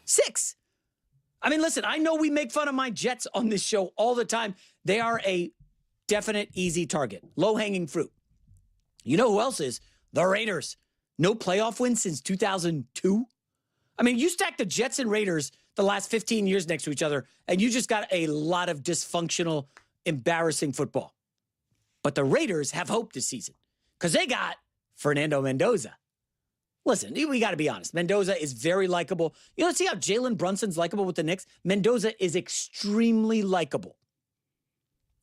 6. I mean, listen, I know we make fun of my Jets on this show all the time. They are a definite easy target, low-hanging fruit. You know who else is? The Raiders. No playoff wins since 2002. I mean, you stack the Jets and Raiders the last 15 years next to each other, and you just got a lot of dysfunctional, embarrassing football. But the Raiders have hope this season because they got Fernando Mendoza. Listen, we got to be honest. Mendoza is very likable. You know, see how Jalen Brunson's likable with the Knicks? Mendoza is extremely likable.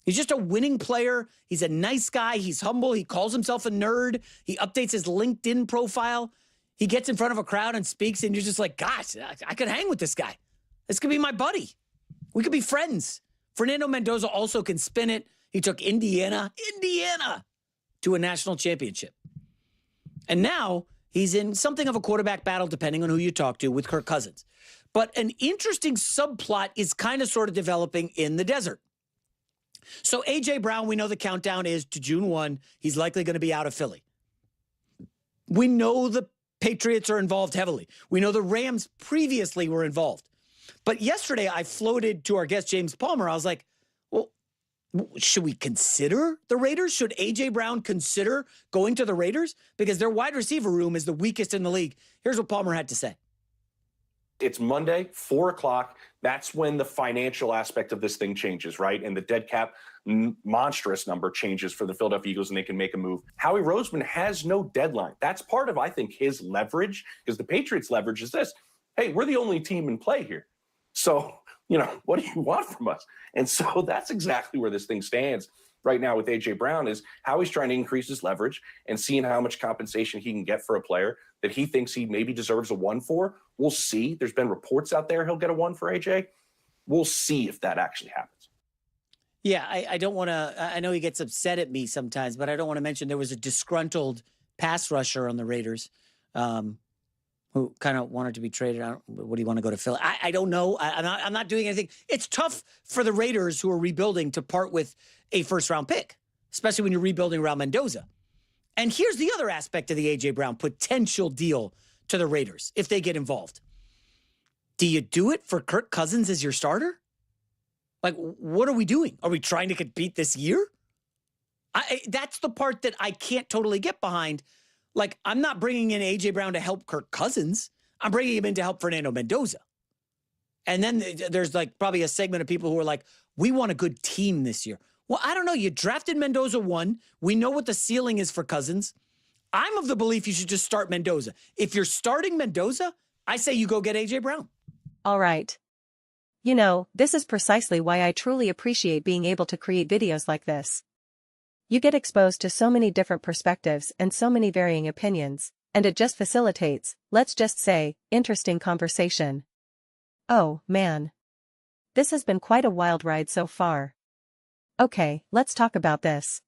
He's just a winning player. He's a nice guy. He's humble. He calls himself a nerd. He updates his LinkedIn profile. He gets in front of a crowd and speaks, and you're just like, gosh, I could hang with this guy. This could be my buddy. We could be friends. Fernando Mendoza also can spin it. He took Indiana to a national championship. And now he's in something of a quarterback battle, depending on who you talk to, with Kirk Cousins. But an interesting subplot is kind of sort of developing in the desert. So A.J. Brown, we know the countdown is to June 1. He's likely going to be out of Philly. We know the Patriots are involved heavily. We know the Rams previously were involved. But yesterday I floated to our guest, James Palmer. I was like, well, should we consider the Raiders? Should A.J. Brown consider going to the Raiders? Because their wide receiver room is the weakest in the league. Here's what Palmer had to say. It's Monday, 4 o'clock. That's when the financial aspect of this thing changes, right? And the dead cap monstrous number changes for the Philadelphia Eagles, and they can make a move. Howie Roseman has no deadline. That's part of, I think, his leverage, because the Patriots' leverage is this. Hey, we're the only team in play here. So, what do you want from us? And so that's exactly where this thing stands right now with A.J. Brown, is how he's trying to increase his leverage and seeing how much compensation he can get for a player that he thinks he maybe deserves a 1 for. We'll see. There's been reports out there he'll get a 1 for A.J. We'll see if that actually happens. Yeah, I don't want to, I know he gets upset at me sometimes, but I don't want to mention there was a disgruntled pass rusher on the Raiders who kind of wanted to be traded. What do you want to go to Philly? I don't know. I'm not doing anything. It's tough for the Raiders, who are rebuilding, to part with a first-round pick, especially when you're rebuilding around Mendoza. And here's the other aspect of the A.J. Brown potential deal to the Raiders if they get involved. Do you do it for Kirk Cousins as your starter? Like, what are we doing? Are we trying to compete this year? That's the part that I can't totally get behind. Like, I'm not bringing in A.J. Brown to help Kirk Cousins. I'm bringing him in to help Fernando Mendoza. And then there's like probably a segment of people who are like, we want a good team this year. Well, I don't know. You drafted Mendoza 1. We know what the ceiling is for Cousins. I'm of the belief you should just start Mendoza. If you're starting Mendoza, I say you go get A.J. Brown. All right. This is precisely why I truly appreciate being able to create videos like this. You get exposed to so many different perspectives and so many varying opinions, and it just facilitates, let's just say, interesting conversation. Oh, man. This has been quite a wild ride so far. Okay, let's talk about this.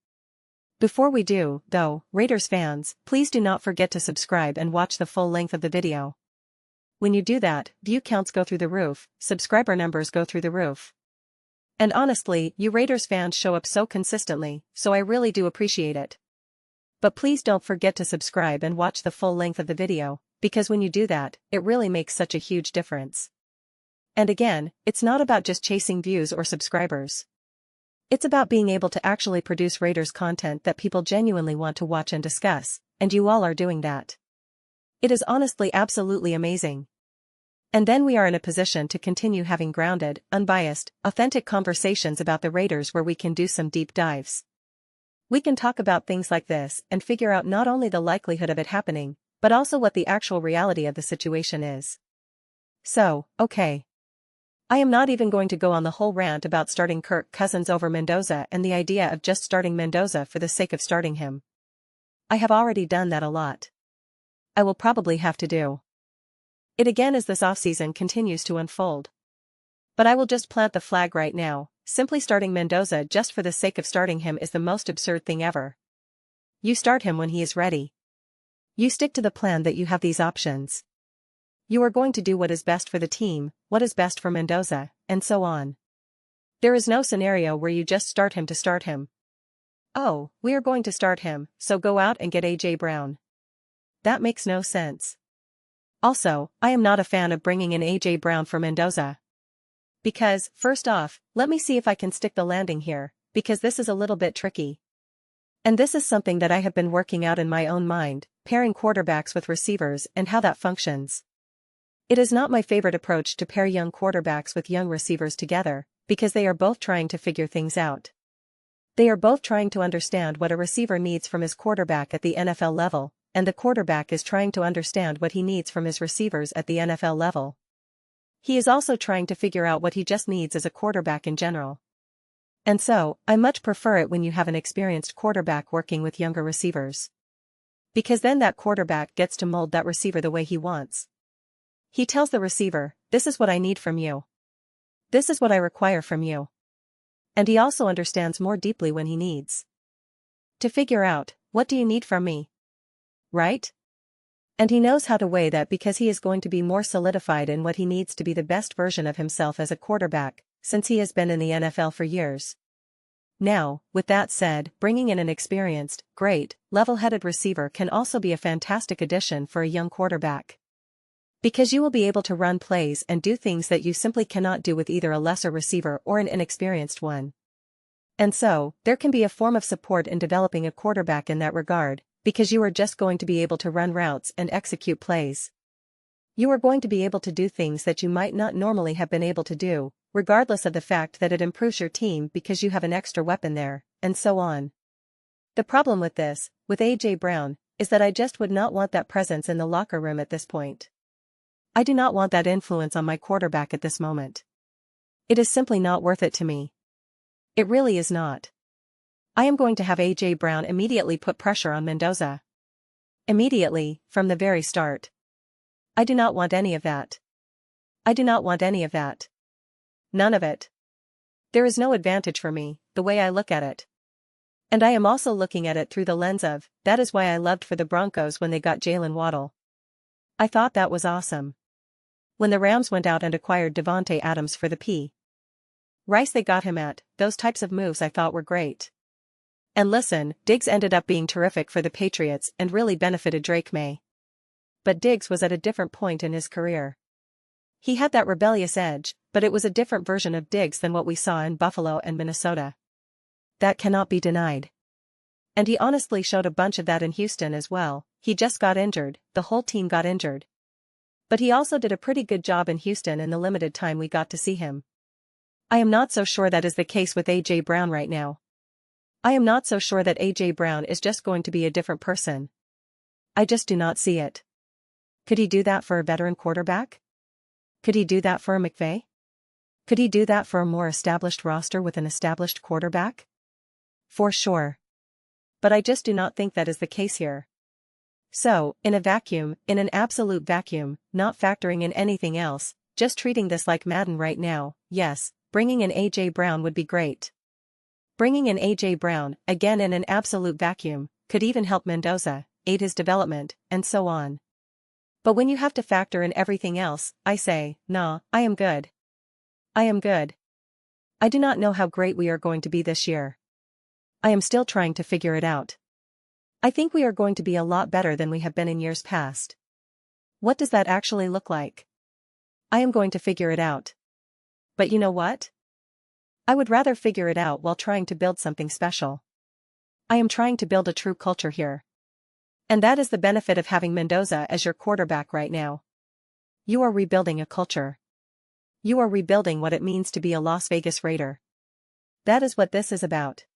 Before we do, though, Raiders fans, please do not forget to subscribe and watch the full length of the video. When you do that, view counts go through the roof, subscriber numbers go through the roof. And honestly, you Raiders fans show up so consistently, so I really do appreciate it. But please don't forget to subscribe and watch the full length of the video, because when you do that, it really makes such a huge difference. And again, it's not about just chasing views or subscribers. It's about being able to actually produce Raiders content that people genuinely want to watch and discuss, and you all are doing that. It is honestly absolutely amazing. And then we are in a position to continue having grounded, unbiased, authentic conversations about the Raiders where we can do some deep dives. We can talk about things like this and figure out not only the likelihood of it happening, but also what the actual reality of the situation is. So, okay. I am not even going to go on the whole rant about starting Kirk Cousins over Mendoza and the idea of just starting Mendoza for the sake of starting him. I have already done that a lot. I will probably have to do it again as this offseason continues to unfold. But I will just plant the flag right now. Simply starting Mendoza just for the sake of starting him is the most absurd thing ever. You start him when he is ready. You stick to the plan that you have these options. You are going to do what is best for the team, what is best for Mendoza, and so on. There is no scenario where you just start him to start him. Oh, we are going to start him, so go out and get A.J. Brown. That makes no sense. Also, I am not a fan of bringing in AJ Brown for Mendoza. Because, first off, let me see if I can stick the landing here, because this is a little bit tricky. And this is something that I have been working out in my own mind, pairing quarterbacks with receivers and how that functions. It is not my favorite approach to pair young quarterbacks with young receivers together, because they are both trying to figure things out. They are both trying to understand what a receiver needs from his quarterback at the NFL level, and the quarterback is trying to understand what he needs from his receivers at the NFL level. He is also trying to figure out what he just needs as a quarterback in general. And so, I much prefer it when you have an experienced quarterback working with younger receivers. Because then that quarterback gets to mold that receiver the way he wants. He tells the receiver, this is what I need from you. This is what I require from you. And he also understands more deeply when he needs to figure out, what do you need from me? Right? And he knows how to weigh that because he is going to be more solidified in what he needs to be the best version of himself as a quarterback, since he has been in the NFL for years. Now, with that said, bringing in an experienced, great, level-headed receiver can also be a fantastic addition for a young quarterback. Because you will be able to run plays and do things that you simply cannot do with either a lesser receiver or an inexperienced one. And so, there can be a form of support in developing a quarterback in that regard, because you are just going to be able to run routes and execute plays. You are going to be able to do things that you might not normally have been able to do, regardless of the fact that it improves your team because you have an extra weapon there, and so on. The problem with this, with AJ Brown, is that I just would not want that presence in the locker room at this point. I do not want that influence on my quarterback at this moment. It is simply not worth it to me. It really is not. I am going to have AJ Brown immediately put pressure on Mendoza. Immediately, from the very start. I do not want any of that. I do not want any of that. None of it. There is no advantage for me, the way I look at it. And I am also looking at it through the lens of, that is why I loved for the Broncos when they got Jalen Waddle. I thought that was awesome. When the Rams went out and acquired Devontae Adams for the price they got him at, those types of moves I thought were great. And listen, Diggs ended up being terrific for the Patriots and really benefited Drake May. But Diggs was at a different point in his career. He had that rebellious edge, but it was a different version of Diggs than what we saw in Buffalo and Minnesota. That cannot be denied. And he honestly showed a bunch of that in Houston as well. He just got injured, the whole team got injured. But he also did a pretty good job in Houston in the limited time we got to see him. I am not so sure that is the case with AJ Brown right now. I am not so sure that AJ Brown is just going to be a different person. I just do not see it. Could he do that for a veteran quarterback? Could he do that for a McVay? Could he do that for a more established roster with an established quarterback? For sure. But I just do not think that is the case here. So, in a vacuum, in an absolute vacuum, not factoring in anything else, just treating this like Madden right now, yes, bringing in AJ Brown would be great. Bringing in AJ Brown, again in an absolute vacuum, could even help Mendoza, aid his development, and so on. But when you have to factor in everything else, I say, nah, I am good. I am good. I do not know how great we are going to be this year. I am still trying to figure it out. I think we are going to be a lot better than we have been in years past. What does that actually look like? I am going to figure it out. But you know what? I would rather figure it out while trying to build something special. I am trying to build a true culture here. And that is the benefit of having Mendoza as your quarterback right now. You are rebuilding a culture. You are rebuilding what it means to be a Las Vegas Raider. That is what this is about.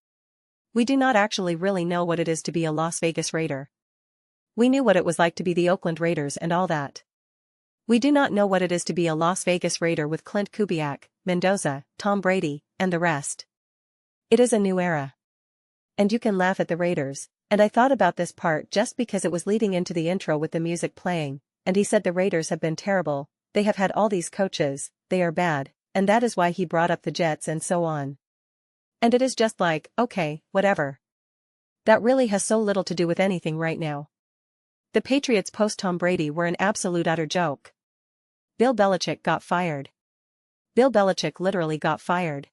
We do not actually really know what it is to be a Las Vegas Raider. We knew what it was like to be the Oakland Raiders and all that. We do not know what it is to be a Las Vegas Raider with Clint Kubiak, Mendoza, Tom Brady, and the rest. It is a new era. And you can laugh at the Raiders, and I thought about this part just because it was leading into the intro with the music playing, and he said the Raiders have been terrible, they have had all these coaches, they are bad, and that is why he brought up the Jets and so on. And it is just like, okay, whatever. That really has so little to do with anything right now. The Patriots post-Tom Brady were an absolute utter joke. Bill Belichick got fired. Bill Belichick literally got fired.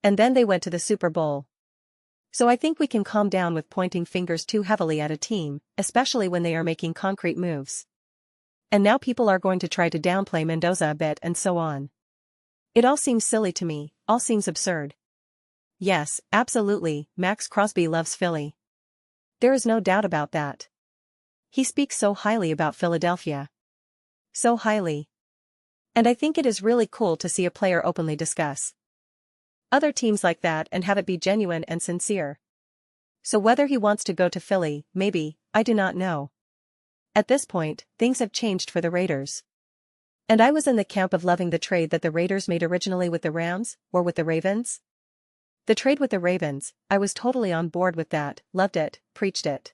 And then they went to the Super Bowl. So I think we can calm down with pointing fingers too heavily at a team, especially when they are making concrete moves. And now people are going to try to downplay Mendoza a bit and so on. It all seems silly to me, all seems absurd. Yes, absolutely, Max Crosby loves Philly. There is no doubt about that. He speaks so highly about Philadelphia. So highly. And I think it is really cool to see a player openly discuss other teams like that and have it be genuine and sincere. So whether he wants to go to Philly, maybe, I do not know. At this point, things have changed for the Raiders. And I was in the camp of loving the trade that the Raiders made originally with the Rams, or with the Ravens. The trade with the Ravens, I was totally on board with that, loved it, preached it.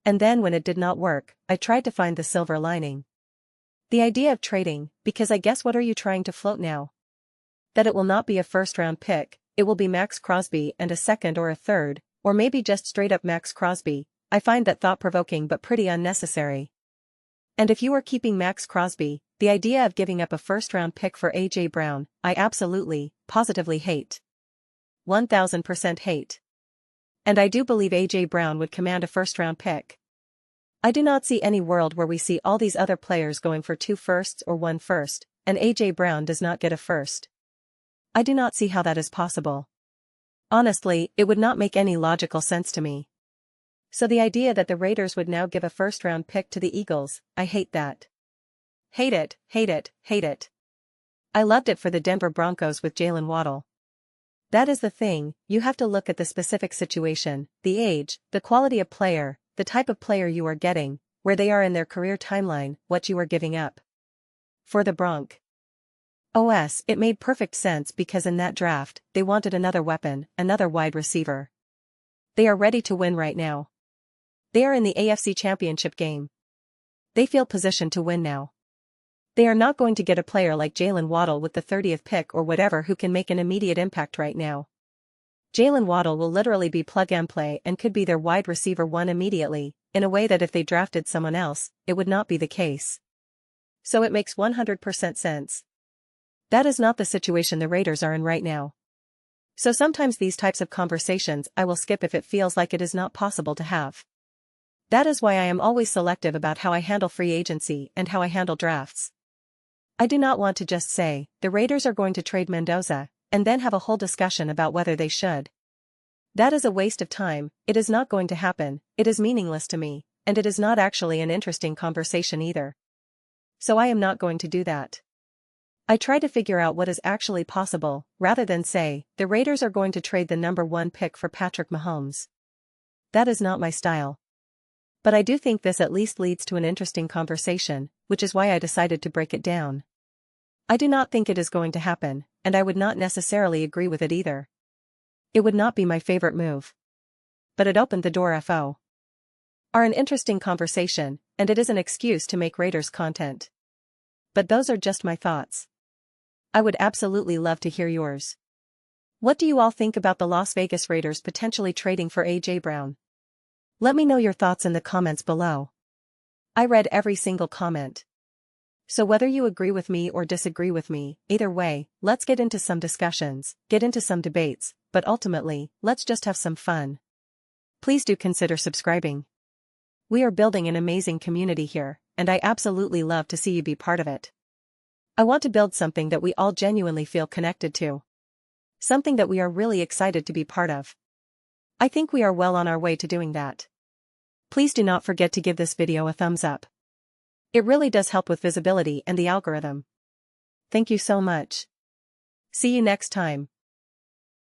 And then when it did not work, I tried to find the silver lining. The idea of trading, because I guess what are you trying to float now? That it will not be a first-round pick, it will be Max Crosby and a second or a third, or maybe just straight-up Max Crosby. I find that thought-provoking but pretty unnecessary. And if you are keeping Max Crosby, the idea of giving up a first-round pick for A.J. Brown, I absolutely, positively hate. 1000% hate. And I do believe A.J. Brown would command a first-round pick. I do not see any world where we see all these other players going for 2 firsts or 1 first, and A.J. Brown does not get a first. I do not see how that is possible. Honestly, it would not make any logical sense to me. So the idea that the Raiders would now give a first-round pick to the Eagles, I hate that. Hate it, hate it, hate it. I loved it for the Denver Broncos with Jalen Waddle. That is the thing, you have to look at the specific situation, the age, the quality of player, the type of player you are getting, where they are in their career timeline, what you are giving up. For the Broncos, it made perfect sense because in that draft, they wanted another weapon, another wide receiver. They are ready to win right now. They are in the AFC Championship game. They feel positioned to win now. They are not going to get a player like Jalen Waddle with the 30th pick or whatever who can make an immediate impact right now. Jalen Waddle will literally be plug-and-play and could be their wide receiver 1 immediately, in a way that if they drafted someone else, it would not be the case. So it makes 100% sense. That is not the situation the Raiders are in right now. So sometimes these types of conversations I will skip if it feels like it is not possible to have. That is why I am always selective about how I handle free agency and how I handle drafts. I do not want to just say, the Raiders are going to trade Mendoza, and then have a whole discussion about whether they should. That is a waste of time, it is not going to happen, it is meaningless to me, and it is not actually an interesting conversation either. So I am not going to do that. I try to figure out what is actually possible, rather than say, the Raiders are going to trade the number 1 pick for Patrick Mahomes. That is not my style. But I do think this at least leads to an interesting conversation, which is why I decided to break it down. I do not think it is going to happen, and I would not necessarily agree with it either. It would not be my favorite move. But it opened the door for an interesting conversation, and it is an excuse to make Raiders content. But those are just my thoughts. I would absolutely love to hear yours. What do you all think about the Las Vegas Raiders potentially trading for A.J. Brown? Let me know your thoughts in the comments below. I read every single comment. So whether you agree with me or disagree with me, either way, let's get into some discussions, get into some debates, but ultimately, let's just have some fun. Please do consider subscribing. We are building an amazing community here, and I absolutely love to see you be part of it. I want to build something that we all genuinely feel connected to. Something that we are really excited to be part of. I think we are well on our way to doing that. Please do not forget to give this video a thumbs up. It really does help with visibility and the algorithm. Thank you so much. See you next time.